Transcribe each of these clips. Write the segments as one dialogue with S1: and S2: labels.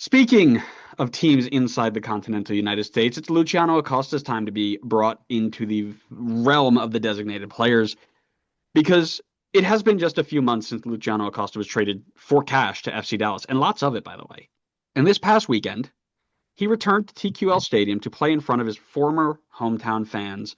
S1: Speaking of teams inside the continental United States, it's Luciano Acosta's time to be brought into the realm of the designated players because it has been just a few months since Luciano Acosta was traded for cash to FC Dallas, and lots of it, by the way. And this past weekend, he returned to TQL Stadium to play in front of his former hometown fans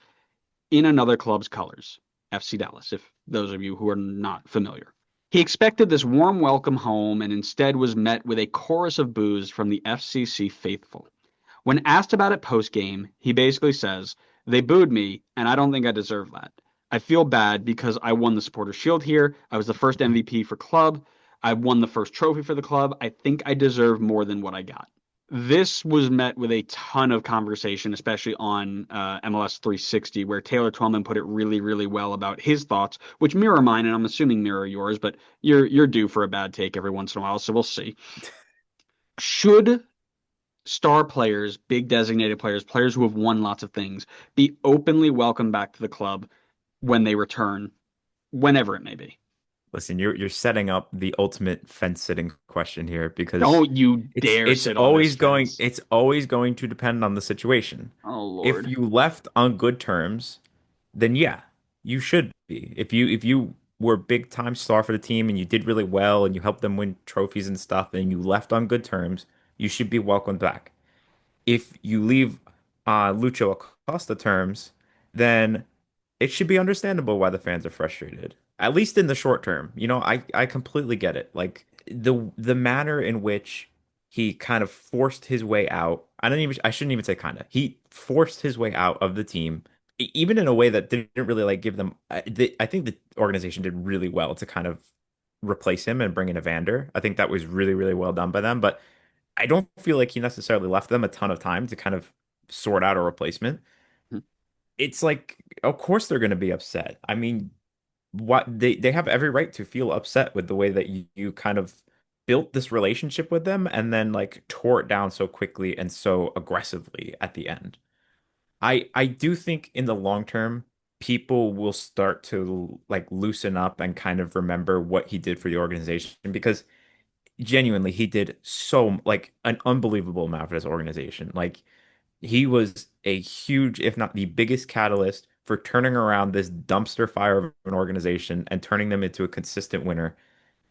S1: in another club's colors, FC Dallas, if those of you who are not familiar. He expected this warm welcome home and instead was met with a chorus of boos from the FCC faithful. When asked about it post game, he basically says, "They booed me, and I don't think I deserve that. I feel bad because I won the Supporter Shield here. I was the first MVP for club. I won the first trophy for the club. I think I deserve more than what I got." This was met with a ton of conversation, especially on MLS 360, where Taylor Twellman put it really, really well about his thoughts, which mirror mine, and I'm assuming mirror yours, but you're due for a bad take every once in a while, so we'll see. Should star players, big designated players, players who have won lots of things, be openly welcomed back to the club when they return, whenever it may be?
S2: Listen, you're setting up the ultimate fence sitting question here because
S1: Don't you
S2: it's
S1: dare
S2: it's
S1: sit on this
S2: always going
S1: fence.
S2: it's always going to depend on the situation.
S1: Oh,
S2: If
S1: Lord.
S2: you left on good terms, then yeah, you should be. If you were a big time star for the team and you did really well and you helped them win trophies and stuff and you left on good terms, you should be welcomed back. If you leave Lucho Acosta terms, then it should be understandable why the fans are frustrated. At least in the short term. I completely get it. Like the manner in which he kind of forced his way out. I shouldn't even say kind of. He forced his way out of the team, even in a way that didn't really like give them. I think the organization did really well to kind of replace him and bring in Evander. I think that was really, really well done by them. But I don't feel like he necessarily left them a ton of time to kind of sort out a replacement. It's like, of course they're going to be upset. I mean, what they have every right to feel upset with the way that you kind of built this relationship with them and then like tore it down so quickly and so aggressively at the end. I do think in the long term, people will start to like loosen up and kind of remember what he did for the organization because genuinely he did so like an unbelievable amount for this organization. Like he was a huge, if not the biggest catalyst for turning around this dumpster fire of an organization and turning them into a consistent winner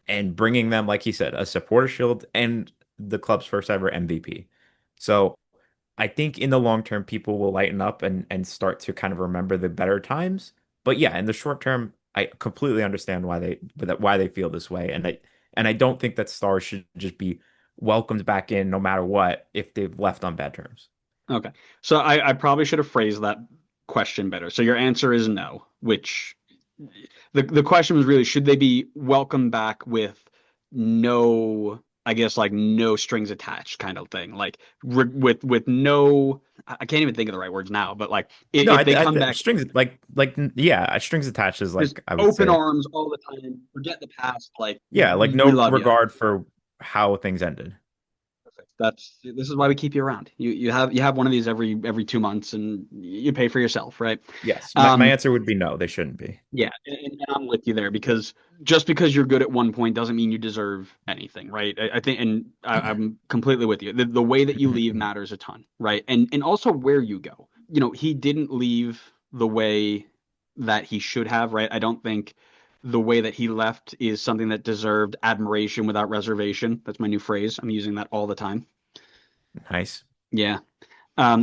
S2: and bringing them, like he said, a supporter shield and the club's first ever MVP. So I think in the long term, people will lighten up and start to kind of remember the better times. But yeah, in the short term, I completely understand why they feel this way, and I don't think that stars should just be welcomed back in no matter what if they've left on bad terms.
S1: Okay. So I probably should have phrased that question better. So your answer is no, which the question was really, should they be welcomed back with no, I guess, like no strings attached kind of thing, like with no, I can't even think of the right words now, but like
S2: No,
S1: if they come back
S2: strings yeah, strings attached is
S1: just
S2: like I would
S1: open
S2: say
S1: arms all the time, forget the past, like
S2: yeah, like
S1: we
S2: no
S1: love you.
S2: regard for how things ended.
S1: Perfect. This is why we keep you around. You have one of these every 2 months, and you pay for yourself, right?
S2: Yes, my
S1: Um,
S2: answer would be no, they shouldn't be.
S1: Yeah, and I'm with you there because just because you're good at one point doesn't mean you deserve anything, right? I think, and I'm completely with you. The way that you leave matters a ton, right? And also where you go. He didn't leave the way that he should have, right? I don't think the way that he left is something that deserved admiration without reservation. That's my new phrase. I'm using that all the time.
S2: Nice.
S1: Yeah.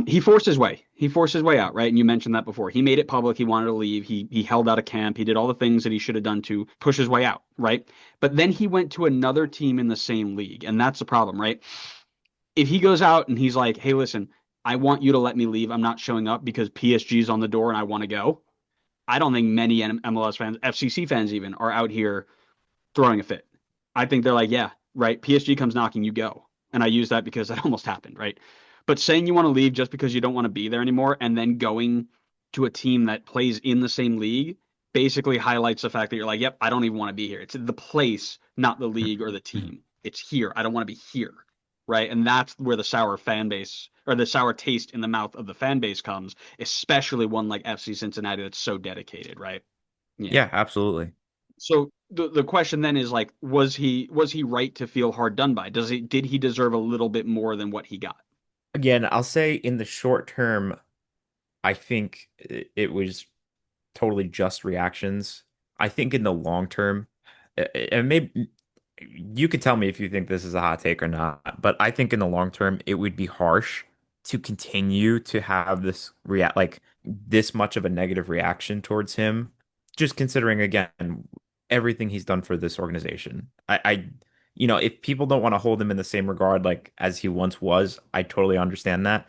S1: He forced his way. He forced his way out, right? And you mentioned that before. He made it public. He wanted to leave. He held out a camp. He did all the things that he should have done to push his way out, right? But then he went to another team in the same league, and that's the problem, right? If he goes out and he's like, "Hey, listen, I want you to let me leave. I'm not showing up because PSG's on the door and I want to go." I don't think many MLS fans, FCC fans even, are out here throwing a fit. I think they're like, "Yeah, right. PSG comes knocking, you go." And I use that because that almost happened, right? But saying you want to leave just because you don't want to be there anymore and then going to a team that plays in the same league basically highlights the fact that you're like, yep, I don't even want to be here. It's the place, not the league or the team. It's here. I don't want to be here. Right. And that's where the sour fan base or the sour taste in the mouth of the fan base comes, especially one like FC Cincinnati that's so dedicated. Right. Yeah.
S2: Yeah, absolutely.
S1: So the question then is like, was he right to feel hard done by? Did he deserve a little bit more than what he got?
S2: Again, I'll say in the short term, I think it was totally just reactions. I think in the long term, and maybe you could tell me if you think this is a hot take or not, but I think in the long term, it would be harsh to continue to have this react like this much of a negative reaction towards him, just considering again everything he's done for this organization. If people don't want to hold him in the same regard like as he once was, I totally understand that.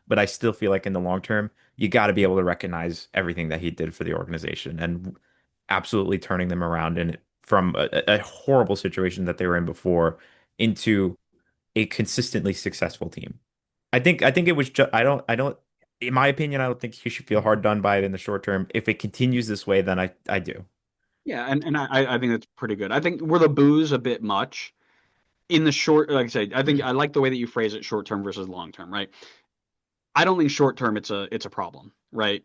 S2: But I still feel like in the long term, you got to be able to recognize everything that he did for the organization and absolutely turning them around and from a horrible situation that they were in before into a consistently successful team. I think it was just I don't in my opinion I don't think he should feel hard done by it in the short term. If it continues this way, then I do.
S1: Yeah, and I think that's pretty good. I think were the boos a bit much in the short, like I said, I think I like the way that you phrase it, short term versus long term, right? I don't think short term it's a problem, right?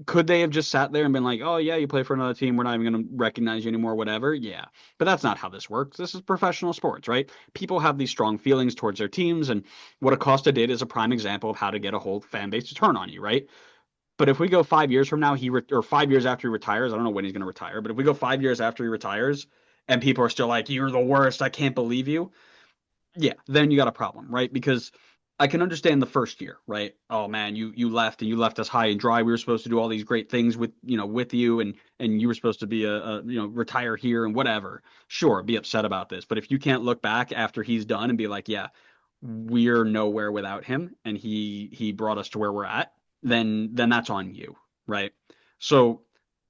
S1: Could they have just sat there and been like, "Oh yeah, you play for another team, we're not even going to recognize you anymore, whatever." Yeah, but that's not how this works. This is professional sports, right? People have these strong feelings towards their teams, and what Acosta did is a prime example of how to get a whole fan base to turn on you, right? But if we go 5 years from now, or 5 years after he retires, I don't know when he's going to retire, but if we go 5 years after he retires, and people are still like, "You're the worst, I can't believe you," yeah, then you got a problem, right? Because I can understand the first year, right? Oh man, you left and you left us high and dry. We were supposed to do all these great things with you, and you were supposed to be retire here and whatever. Sure, be upset about this, but if you can't look back after he's done and be like, yeah, we're nowhere without him, and he brought us to where we're at, then that's on you, right? So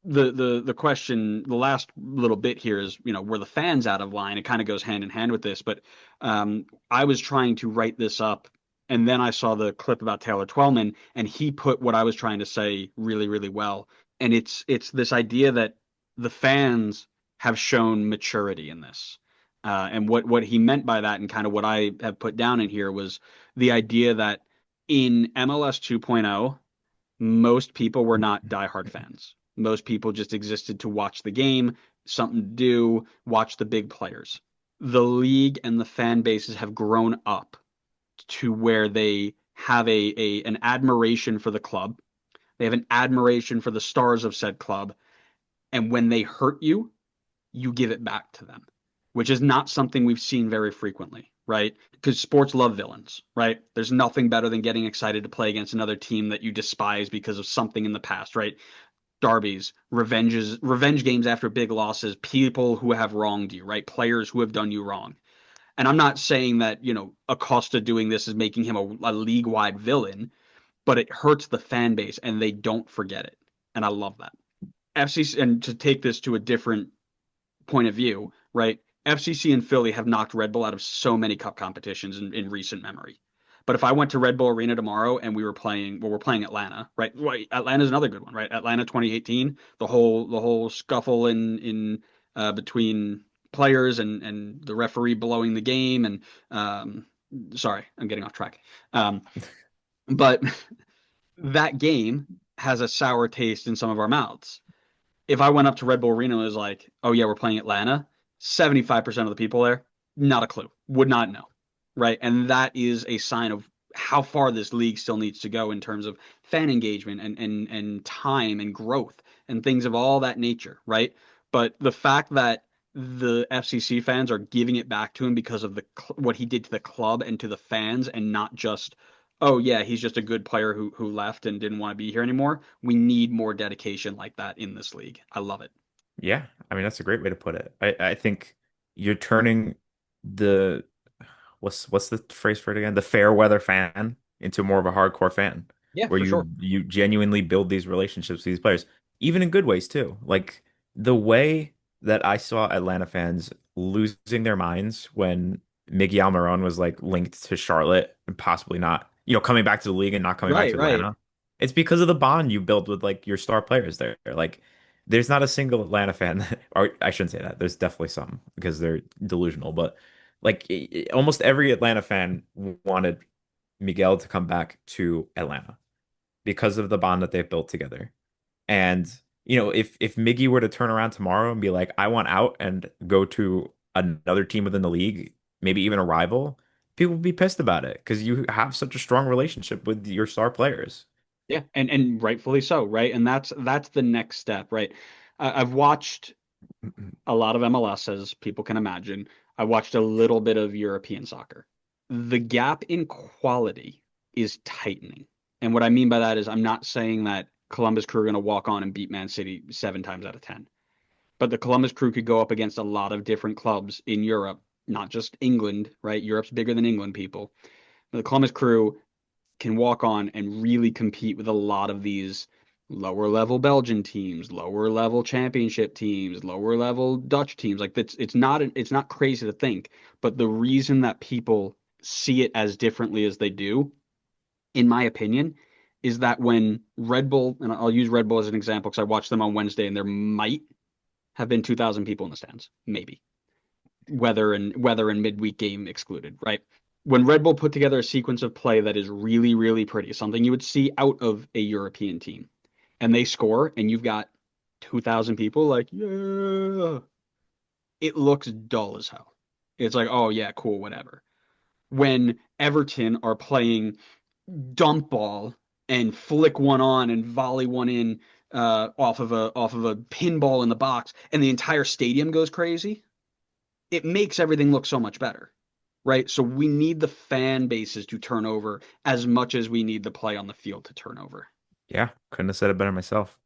S1: the question, the last little bit here is, were the fans out of line? It kind of goes hand in hand with this, but I was trying to write this up, and then I saw the clip about Taylor Twellman, and he put what I was trying to say really, really well. And it's this idea that the fans have shown maturity in this. And what he meant by that, and kind of what I have put down in here, was the idea that in MLS 2.0, most people were not diehard fans. Most people just existed to watch the game, something to do, watch the big players. The league and the fan bases have grown up to where they have an admiration for the club. They have an admiration for the stars of said club. And when they hurt you, you give it back to them, which is not something we've seen very frequently, right? Because sports love villains, right? There's nothing better than getting excited to play against another team that you despise because of something in the past, right? Derbies, revenge games after big losses, people who have wronged you, right? Players who have done you wrong. And I'm not saying that, Acosta doing this is making him a league-wide villain, but it hurts the fan base and they don't forget it. And I love that. FCC, and to take this to a different point of view, right? FCC and Philly have knocked Red Bull out of so many cup competitions in recent memory. But if I went to Red Bull Arena tomorrow and we're playing Atlanta, right? Right, Atlanta's another good one, right? Atlanta 2018, the whole scuffle in between players and the referee blowing the game, and sorry, I'm getting off track. But that game has a sour taste in some of our mouths. If I went up to Red Bull Arena and was like, "Oh yeah, we're playing Atlanta," 75% of the people there, not a clue, would not know, right? And that is a sign of how far this league still needs to go in terms of fan engagement and time and growth and things of all that nature, right? But the fact that the FCC fans are giving it back to him because of what he did to the club and to the fans, and not just, "Oh yeah, he's just a good player who left and didn't want to be here anymore." We need more dedication like that in this league. I love it.
S2: Yeah, I mean that's a great way to put it. I think you're turning the what's the phrase for it again? The fair weather fan into more of a hardcore fan,
S1: Yeah,
S2: where
S1: for
S2: you
S1: sure.
S2: you genuinely build these relationships with these players, even in good ways too. Like the way that I saw Atlanta fans losing their minds when Miguel Almiron was like linked to Charlotte and possibly not, coming back to the league and not coming back
S1: Right,
S2: to
S1: right.
S2: Atlanta. It's because of the bond you build with like your star players there. Like there's not a single Atlanta fan or I shouldn't say that. There's definitely some because they're delusional, but like almost every Atlanta fan wanted Miguel to come back to Atlanta because of the bond that they've built together. And, if Miggy were to turn around tomorrow and be like, I want out and go to another team within the league, maybe even a rival, people would be pissed about it because you have such a strong relationship with your star players.
S1: Yeah, and rightfully so, right? And that's the next step, right? I've watched a lot of MLS, as people can imagine. I watched a little bit of European soccer. The gap in quality is tightening. And what I mean by that is I'm not saying that Columbus Crew are going to walk on and beat Man City 7 times out of 10. But the Columbus Crew could go up against a lot of different clubs in Europe, not just England, right? Europe's bigger than England, people. The Columbus Crew can walk on and really compete with a lot of these lower level Belgian teams, lower level championship teams, lower level Dutch teams. Like it's not crazy to think, but the reason that people see it as differently as they do, in my opinion, is that when Red Bull, and I'll use Red Bull as an example because I watched them on Wednesday and there might have been 2,000 people in the stands, maybe weather and midweek game excluded, right? When Red Bull put together a sequence of play that is really, really pretty, something you would see out of a European team, and they score, and you've got 2,000 people like, yeah, it looks dull as hell. It's like, oh yeah, cool, whatever. When Everton are playing dump ball and flick one on and volley one in off of a pinball in the box, and the entire stadium goes crazy, it makes everything look so much better, right? So we need the fan bases to turn over as much as we need the play on the field to turn over.
S2: Yeah, couldn't have said it better myself.